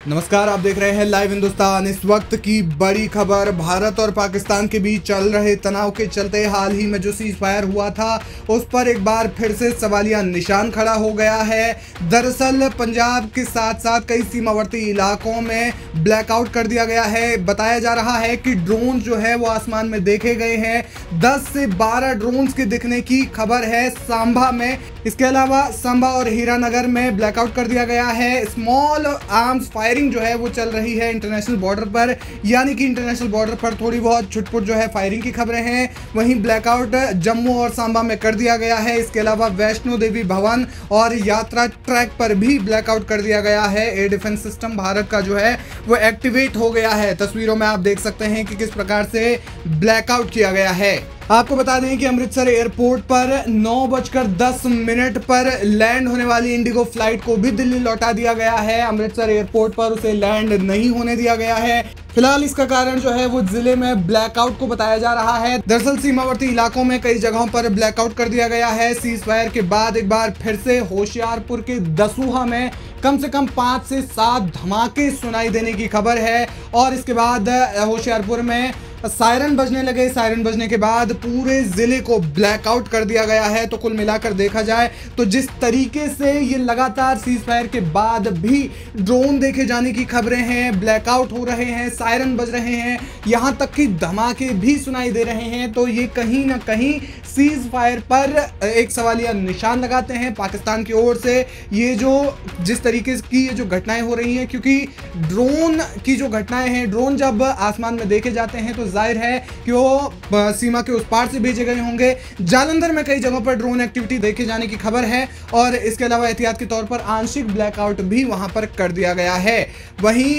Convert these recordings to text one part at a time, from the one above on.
नमस्कार, आप देख रहे हैं लाइव हिंदुस्तान। इस वक्त की बड़ी खबर, भारत और पाकिस्तान के बीच चल रहे तनाव के चलते हाल ही में जो सीज फायर हुआ था उस पर एक बार फिर से सवालिया निशान खड़ा हो गया है। दरअसल पंजाब के साथ साथ कई सीमावर्ती इलाकों में ब्लैकआउट कर दिया गया है। बताया जा रहा है कि ड्रोन जो है वो आसमान में देखे गए हैं। 10 से 12 ड्रोन्स के दिखने की खबर है सांबा में। इसके अलावा सांबा और हीरानगर में ब्लैकआउट कर दिया गया है। स्मॉल आर्म्स फायरिंग जो है वो चल रही है इंटरनेशनल बॉर्डर पर, यानी कि इंटरनेशनल बॉर्डर पर थोड़ी बहुत छुटपुट जो है फायरिंग की खबरें हैं। वहीं ब्लैकआउट जम्मू और सांबा में कर दिया गया है। इसके अलावा वैष्णो देवी भवन और यात्रा ट्रैक पर भी ब्लैकआउट कर दिया गया है। एयर डिफेंस सिस्टम भारत का जो है वो एक्टिवेट हो गया है। तस्वीरों में आप देख सकते हैं कि किस प्रकार से ब्लैकआउट किया गया है। आपको बता दें कि अमृतसर एयरपोर्ट पर 9:10 पर लैंड होने वाली इंडिगो फ्लाइट को भी दिल्ली लौटा दिया गया है। अमृतसर एयरपोर्ट पर उसे लैंड नहीं होने दिया गया है। फिलहाल इसका कारण जो है वो जिले में ब्लैकआउट को बताया जा रहा है। दरअसल सीमावर्ती इलाकों में कई जगहों पर ब्लैकआउट कर दिया गया है। सीज फायर के बाद एक बार फिर से होशियारपुर के दसूहा में कम से कम 5 से 7 धमाके सुनाई देने की खबर है। और इसके बाद होशियारपुर में सायरन बजने लगे। सायरन बजने के बाद पूरे जिले को ब्लैकआउट कर दिया गया है। तो कुल मिलाकर देखा जाए तो जिस तरीके से ये लगातार सीज फायर के बाद भी ड्रोन देखे जाने की खबरें हैं, ब्लैकआउट हो रहे हैं, सायरन बज रहे हैं, यहाँ तक कि धमाके भी सुनाई दे रहे हैं, तो ये कहीं ना कहीं सीज फायर पर एक सवालिया निशान लगाते हैं पाकिस्तान की ओर से। ये जो जिस तरीके की ये जो घटनाएं हो रही हैं, क्योंकि ड्रोन की जो घटनाएं हैं, ड्रोन जब आसमान में देखे जाते हैं तो जाहिर है कि वो सीमा के उस पार से भेजे गए होंगे। जालंधर में कई जगहों पर ड्रोन एक्टिविटी देखे जाने की खबर है। और इसके अलावा एहतियात के तौर पर आंशिक ब्लैकआउट भी वहां पर कर दिया गया है। वहीं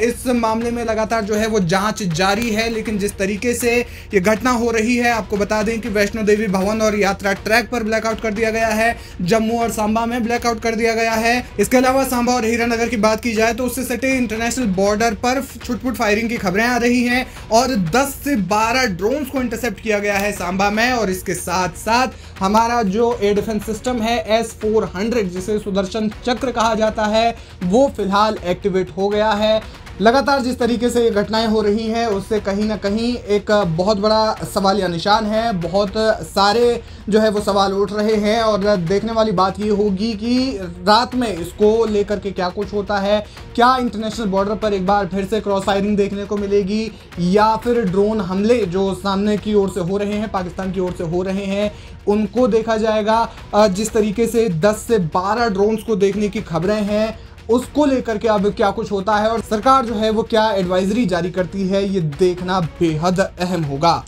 इस मामले में लगातार जो है वो जांच जारी है, लेकिन जिस तरीके से ये घटना हो रही है, आपको बता दें कि वैष्णो देवी भवन और यात्रा ट्रैक पर ब्लैकआउट कर दिया गया है। जम्मू और सांबा में ब्लैकआउट कर दिया गया है। इसके अलावा सांबा और हीरानगर की बात की जाए तो उससे सटे इंटरनेशनल बॉर्डर पर छुटपुट फायरिंग की खबरें आ रही हैं और 10 से 12 ड्रोन्स को इंटरसेप्ट किया गया है सांबा में। और इसके साथ साथ हमारा जो एयर डिफेंस सिस्टम है S-400, जिसे सुदर्शन चक्र कहा जाता है, वो फिलहाल एक्टिवेट हो गया है। लगातार जिस तरीके से ये घटनाएं हो रही हैं उससे कहीं ना कहीं एक बहुत बड़ा सवालिया निशान है। बहुत सारे जो है वो सवाल उठ रहे हैं और देखने वाली बात ये होगी कि रात में इसको लेकर के क्या कुछ होता है। क्या इंटरनेशनल बॉर्डर पर एक बार फिर से क्रॉस फायरिंग देखने को मिलेगी, या फिर ड्रोन हमले जो सामने की ओर से हो रहे हैं, पाकिस्तान की ओर से हो रहे हैं, उनको देखा जाएगा। जिस तरीके से 10 से 12 ड्रोन्स को देखने की खबरें हैं, उसको लेकर के अब क्या कुछ होता है और सरकार जो है वो क्या एडवाइजरी जारी करती है, ये देखना बेहद अहम होगा।